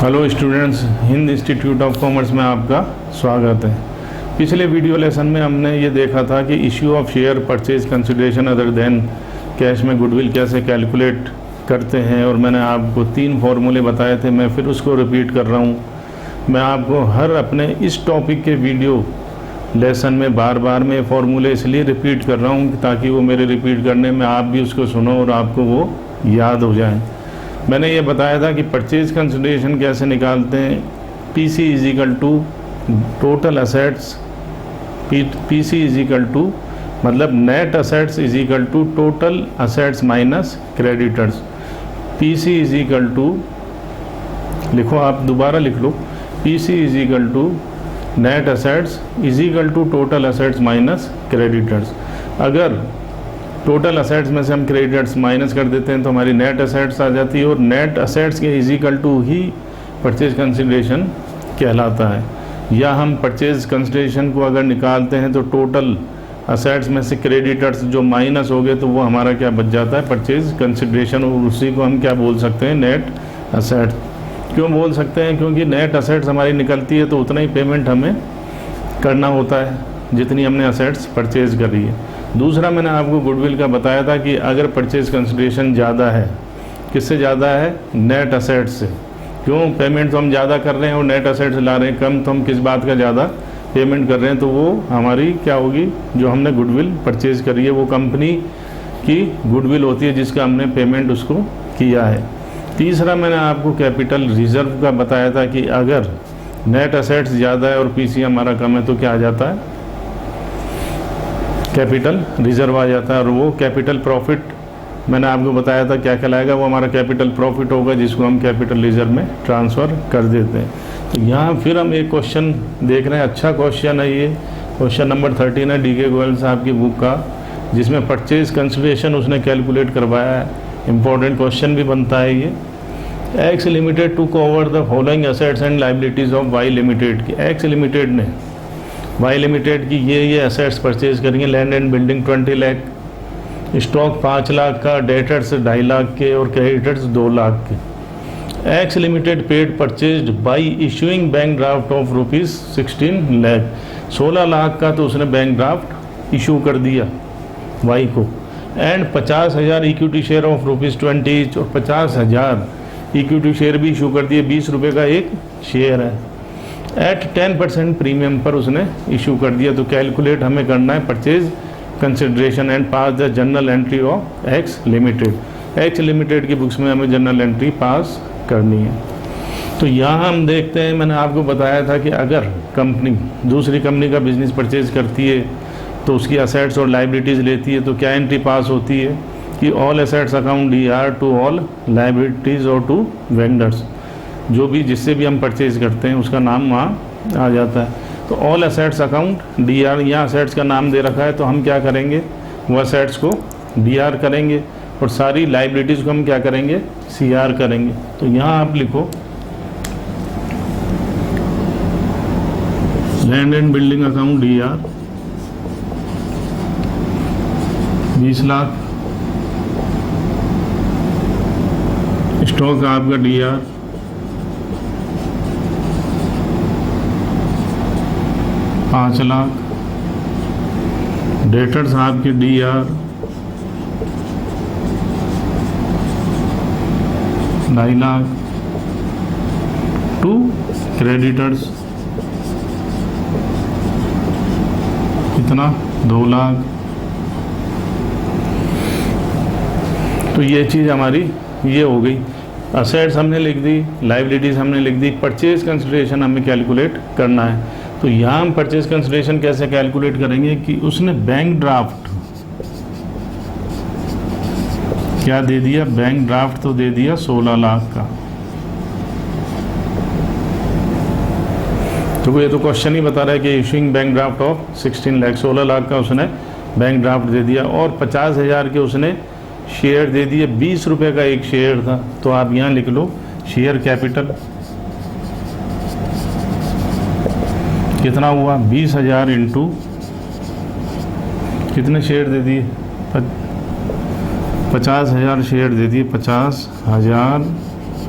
Hello students, Hind institute of commerce में आपका स्वागत है। पिछले वीडियो लेसन में हमने ये देखा था कि issue of share purchase consideration other than cash में गुडविल कैसे कैलकुलेट करते हैं, और मैंने आपको 3 फॉर्मूले बताए थे। मैं फिर उसको रिपीट कर रहा हूँ। मैं आपको हर अपने इस टॉपिक के वीडियो लेसन में बार बार मैं फॉर्मूले इसलिए रिपीट कर रहा हूँ ताकि वो मेरे रिपीट करने में आप भी उसको सुनो और आपको वो याद हो जाए। मैंने ये बताया था कि परचेज कंसिडरेशन कैसे निकालते हैं। PC is equal to total assets, PC is equal to मतलब net assets is equal to total assets minus creditors. PC is equal to, लिखो आप दोबारा लिख लो, PC is equal to net assets is equal to total assets minus creditors. अगर total assets में से हम क्रेडिटर्स माइनस कर देते हैं तो हमारी नेट असेट्स आ जाती है, और नेट असेट्स के इज इक्वल टू ही परचेज कंसिडरेशन कहलाता है। या हम परचेज कंसिडरेशन को अगर निकालते हैं तो टोटल असेट्स में से क्रेडिटर्स जो माइनस हो गए तो वो हमारा क्या बच जाता है, परचेज कंसिडरेशन, और उसी को हम क्या बोल सकते हैं, नेट असेट्स। क्यों बोल सकते हैं? क्योंकि नेट असेट्स हमारी निकलती है तो उतना ही पेमेंट हमें करना होता है जितनी हमने असेट्स परचेज करी है। दूसरा, मैंने आपको गुडविल का बताया था कि अगर परचेज कंसिडरेशन ज़्यादा है, किससे ज़्यादा है, नेट असेट्स से। क्यों? पेमेंट तो हम ज़्यादा कर रहे हैं और नेट असेट्स ला रहे हैं कम, तो हम किस बात का ज़्यादा पेमेंट कर रहे हैं, तो वो हमारी क्या होगी, जो हमने गुडविल परचेज करी है वो कंपनी की गुडविल होती है जिसका हमने पेमेंट उसको किया है। तीसरा, मैंने आपको कैपिटल रिजर्व का बताया था कि अगर नेट असेट्स ज़्यादा है और पीसी हमारा कम है तो क्या आ जाता है, कैपिटल रिजर्व आ जाता है। और वो कैपिटल प्रॉफिट मैंने आपको बताया था क्या कहलाएगा, वो हमारा कैपिटल प्रॉफिट होगा जिसको हम कैपिटल रिजर्व में ट्रांसफ़र कर देते हैं। तो यहाँ फिर हम एक क्वेश्चन देख रहे हैं, अच्छा क्वेश्चन है ये, क्वेश्चन नंबर 13 है DK गोयल साहब की बुक का, जिसमें परचेज कंसिडरेशन उसने कैलकुलेट करवाया है। इम्पोर्टेंट क्वेश्चन भी बनता है ये। X limited to cover the following assets and liabilities of Y limited की। एक्स लिमिटेड ने वाई लिमिटेड की ये असेट्स परचेज करेंगे। Land and building 20 lakh, stock 5 lakh का, डेटर्स 2.5 लाख के और क्रेडिटर्स 2 लाख के। X limited paid purchased by issuing bank draft of rupees 16 lakh. 16 lakh का तो उसने बैंक ड्राफ्ट इशू कर दिया वाई को, and 50,000 equity share of rupees 20 और 50,000 इक्विटी शेयर भी इशू कर दिए। 20 रुपये का एक शेयर है, एट 10% प्रीमियम पर उसने इशू कर दिया। तो कैलकुलेट हमें करना है purchase consideration and pass the general entry of x limited. X limited की बुक्स में हमें जनरल एंट्री पास करनी है। तो यहाँ हम देखते हैं, मैंने आपको बताया था कि अगर कंपनी दूसरी कंपनी का बिजनेस परचेज करती है तो उसकी असेट्स और लाइबिलिटीज़ लेती है तो क्या एंट्री पास होती है कि all assets account DR to all liabilities और टू वेंडर्स। जो भी जिससे भी हम परचेज करते हैं उसका नाम वहाँ आ जाता है। तो ऑल असेट्स अकाउंट DR, यहाँ असेट्स का नाम दे रखा है तो हम क्या करेंगे, वो असेट्स को DR करेंगे और सारी लाइबिलिटीज़ को हम क्या करेंगे, CR करेंगे। तो यहाँ आप लिखो land and building account DR 20 lakh, stock आपका DR 5 लाख, डेटर्स आपके DR 2.5 लाख, टू क्रेडिटर्स कितना, 2 लाख। तो ये चीज़ हमारी ये हो गई। असेट्स हमने लिख दी, लाइबिलिटीज़ हमने लिख दी, परचेज कंसिडरेशन हमें कैलकुलेट करना है। तो यहाँ हम परचेज कंसिडरेशन कैसे कैलकुलेट करेंगे कि उसने बैंक ड्राफ्ट क्या दे दिया, बैंक ड्राफ्ट तो दे दिया 16 लाख का। तो ये तो क्वेश्चन ही बता रहा है कि issuing bank draft of 16 lakh, 16 lakh का उसने बैंक ड्राफ्ट दे दिया, और 50,000 के उसने शेयर दे दिए। 20 रुपये का एक शेयर था, तो आप यहाँ लिख लो शेयर कैपिटल कितना हुआ, 20,000 इंटू कितने शेयर दे दिए, 50,000 शेयर दे दिए, 50,000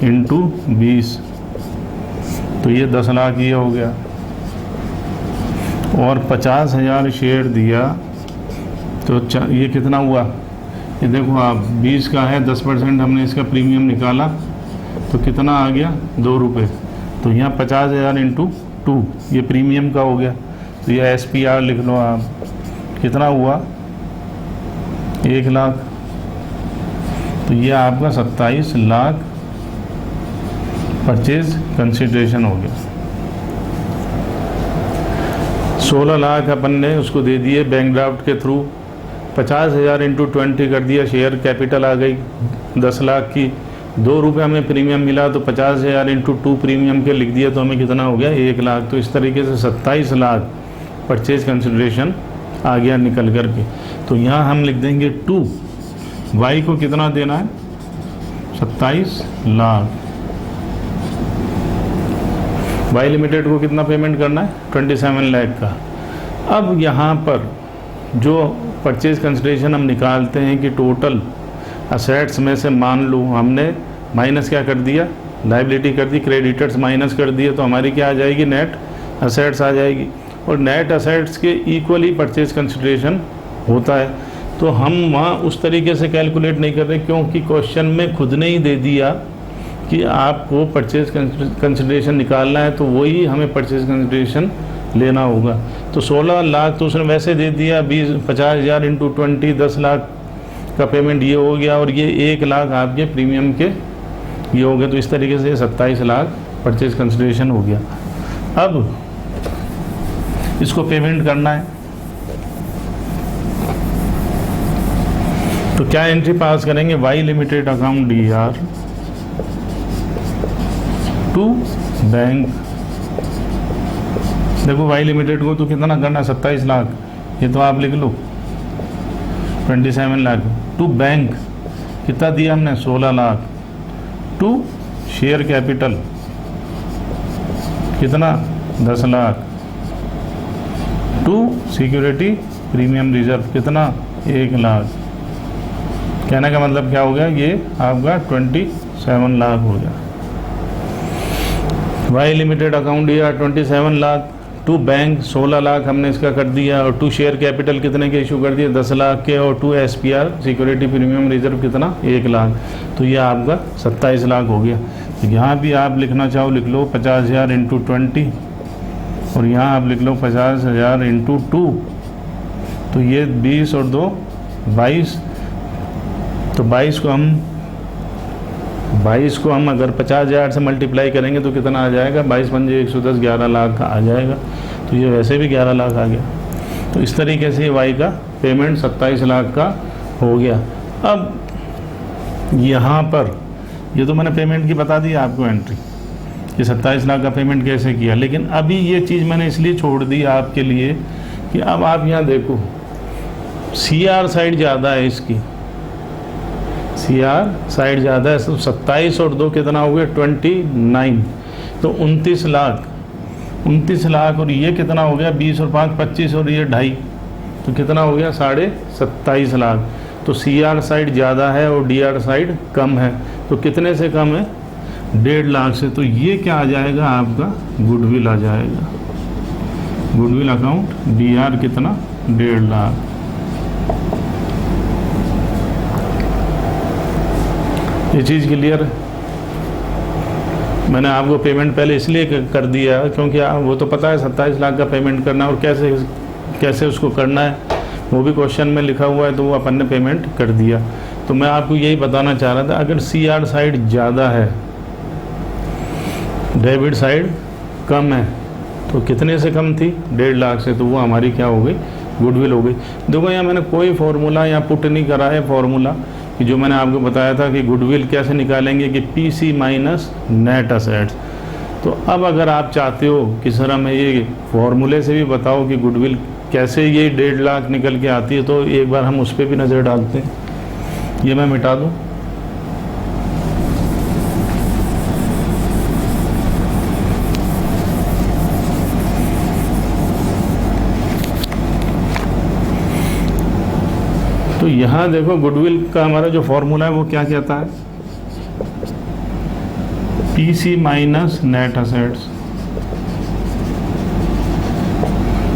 इंटू 20 तो ये 10 लाख ये हो गया, और 50,000 शेयर दिया तो ये कितना हुआ, ये देखो आप 20 का है, 10% हमने इसका प्रीमियम निकाला तो कितना आ गया 2 रुपये। तो यहाँ 50,000 इंटू 2 ये प्रीमियम का हो गया। तो ये SPR लिख लो आप, कितना हुआ 1 लाख। तो ये आपका 27 लाख परचेज कंसिडरेशन हो गया। 16 लाख अपन ने उसको दे दिए बैंक ड्राफ्ट के थ्रू, 50,000 इंटू 20 कर दिया, शेयर कैपिटल आ गई 10 लाख की, 2 रुपये हमें प्रीमियम मिला तो 50,000 इंटू 2 प्रीमियम के लिख दिया तो हमें कितना हो गया 1 लाख। तो इस तरीके से 27 लाख परचेज कंसिडरेशन आ गया निकल कर के। तो यहाँ हम लिख देंगे 2, वाई को कितना देना है 27 लाख, वाई लिमिटेड को कितना पेमेंट करना है 27 लाख का। अब यहाँ पर जो परचेज कंसिडरेशन हम निकालते हैं कि टोटल असेट्स में से मान लो हमने माइनस क्या कर दिया, लायबिलिटी कर दी, क्रेडिटर्स माइनस कर दिए, तो हमारी क्या आ जाएगी नेट असेट्स आ जाएगी। और नेट असेट्स के इक्वली परचेज कंसिडरेशन होता है। तो हम वहाँ उस तरीके से कैलकुलेट नहीं कर रहे, क्योंकि क्वेश्चन में खुद ने ही दे दिया कि आपको परचेज कंसिडरेशन निकालना है, तो वही हमें परचेज कंसिडरेशन लेना होगा। तो 16 लाख तो उसने वैसे दे दिया, 50,000 इंटू 20 10 लाख का पेमेंट ये हो गया, और ये 1 लाख आपके प्रीमियम के ये हो गए। तो इस तरीके से 27 लाख परचेज कंसिडरेशन हो गया। अब इसको पेमेंट करना है तो क्या एंट्री पास करेंगे, Y limited account DR to bank. देखो वाई लिमिटेड को तो कितना करना है 27 लाख, ये तो आप लिख लो 27 लाख टू बैंक कितना दिया हमने 16 लाख, टू शेयर कैपिटल कितना 10 lakh, to security premium reserve कितना 1 लाख। कहने का मतलब क्या हो गया, ये आपका 27 लाख हो गया। वाई लिमिटेड अकाउंट दिया 27 लाख, टू बैंक 16 लाख हमने इसका कर दिया, और टू शेयर कैपिटल कितने के इशू कर दिए 10 लाख के, और to SPR security premium reserve कितना 1 लाख। तो ये आपका 27 लाख हो गया। तो यहाँ भी आप लिखना चाहो लिख लो 50,000 इंटू 20, और यहाँ आप लिख लो 50,000 इंटू 2। तो ये 20 और 2 22, तो 22 को हम अगर 50,000 से मल्टीप्लाई करेंगे तो कितना आ जाएगा, 22 पंजे 110, 11 लाख का आ जाएगा। तो ये वैसे भी 11 लाख आ गया। तो इस तरीके से वाई का पेमेंट 27 लाख का हो गया। अब यहाँ पर ये तो मैंने पेमेंट की बता दी आपको एंट्री कि 27 लाख का पेमेंट कैसे किया, लेकिन अभी ये चीज़ मैंने इसलिए छोड़ दी आपके लिए कि अब आप यहाँ देखो CR साइड ज़्यादा है, इसकी CR साइड ज़्यादा है। तो 27 और 2 कितना हो गया 29, तो 29 लाख, और ये कितना हो गया 20 और 5 25, और ये 2.5, तो कितना हो गया 27.5 लाख। तो CR साइड ज़्यादा है और DR साइड कम है। तो कितने से कम है 1.5 लाख से। तो ये क्या आ जाएगा आपका गुडविल आ जाएगा, गुडविल अकाउंट DR कितना 1.5 लाख। ये चीज़ क्लियर है। मैंने आपको पेमेंट पहले इसलिए कर दिया क्योंकि वो तो पता है 27 लाख का पेमेंट करना, और कैसे उसको करना है वो भी क्वेश्चन में लिखा हुआ है, तो वो अपन ने पेमेंट कर दिया। तो मैं आपको यही बताना चाह रहा था, अगर CR साइड ज़्यादा है, डेबिट साइड कम है, तो कितने से कम थी 1.5 लाख से, तो वो हमारी क्या हो गई गुडविल हो गई। देखो यहाँ मैंने कोई फार्मूला या पुट नहीं करा है, फार्मूला कि जो मैंने आपको बताया था कि गुडविल कैसे निकालेंगे कि PC माइनस नेट असेट्स। तो अब अगर आप चाहते हो कि सर हमें ये फार्मूले से भी बताओ कि गुडविल कैसे ये 1.5 लाख निकल के आती है, तो एक बार हम उस पर भी नज़र डालते हैं। ये मैं मिटा दूँ, तो यहाँ देखो गुडविल का हमारा जो फॉर्मूला है वो क्या कहता है, PC माइनस नेट असेट्स।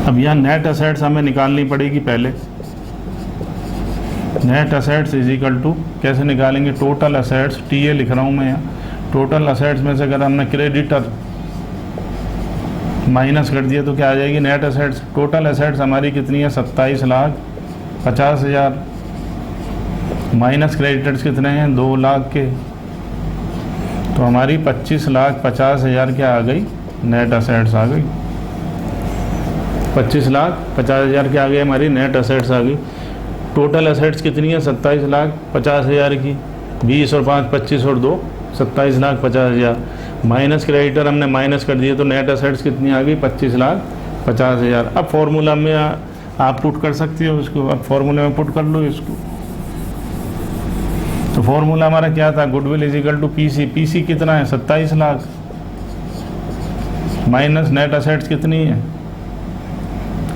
अब यहाँ नेट असेट्स हमें निकालनी पड़ेगी पहले। Net assets is equal to कैसे निकालेंगे, टोटल असेट्स, टीए लिख रहा हूँ मैं यहाँ, टोटल असेट्स में से अगर हमने क्रेडिटर माइनस कर दिया तो क्या आ जाएगी, नेट असेट्स। टोटल असेट्स हमारी कितनी है, 27,50,000, माइनस क्रेडिटर्स कितने हैं, 2 लाख के, तो हमारी 25,50,000 क्या आ गई, नेट असेट्स आ गई। 25,50,000 क्या आ गई, हमारी नेट असेट्स आ गई। टोटल असेट्स कितनी है, 27,50,000 की, 20 और 5 25 और 2 27,50,000, माइनस क्रेडिटर हमने माइनस कर दिए तो नेट असेट्स कितनी आ गई, 25,50,000। अब फॉर्मूला में आप पुट कर सकते हो इसको, अब फॉर्मूले में पुट कर लो इसको। तो फॉर्मूला हमारा क्या था, goodwill is equal to PC, PC कितना है, 27 लाख, माइनस नेट असेट्स कितनी है,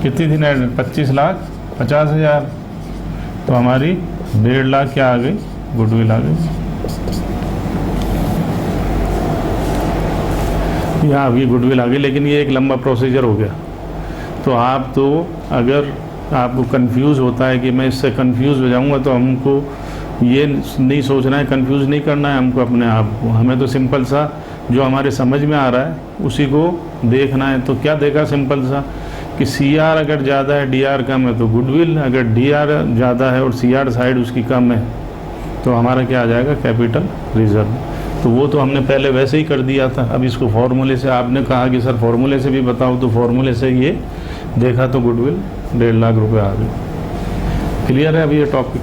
कितनी थी नेट, 25,50,000, तो हमारी 1.5 लाख क्या आ गई, गुडविल आ गई। यहाँ अभी गुडविल आ गई, लेकिन ये एक लंबा प्रोसीजर हो गया। तो आप तो अगर आपको कंफ्यूज होता है कि मैं इससे कंफ्यूज हो जाऊँगा, तो हमको ये नहीं सोचना है, कंफ्यूज नहीं करना है हमको अपने आप को। हमें तो सिंपल सा जो हमारे समझ में आ रहा है उसी को देखना है। तो क्या देखा सिंपल सा कि सीआर अगर ज़्यादा है, डीआर कम है तो गुडविल, अगर डीआर ज़्यादा है और सीआर साइड उसकी कम है तो हमारा क्या आ जाएगा, कैपिटल रिजर्व। तो वो तो हमने पहले वैसे ही कर दिया था। अब इसको फॉर्मूले से, आपने कहा कि सर फॉर्मूले से भी बताओ, तो फॉर्मूले से ये देखा तो गुडविल 1.5 लाख रुपए आ गए। क्लियर है अभी ये टॉपिक।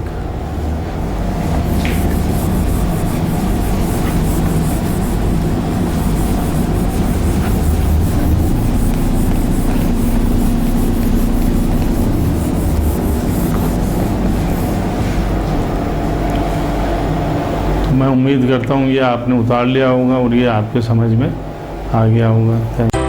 मैं उम्मीद करता हूँ ये आपने उतार लिया होगा और ये आपके समझ में आ गया होगा। Thank you.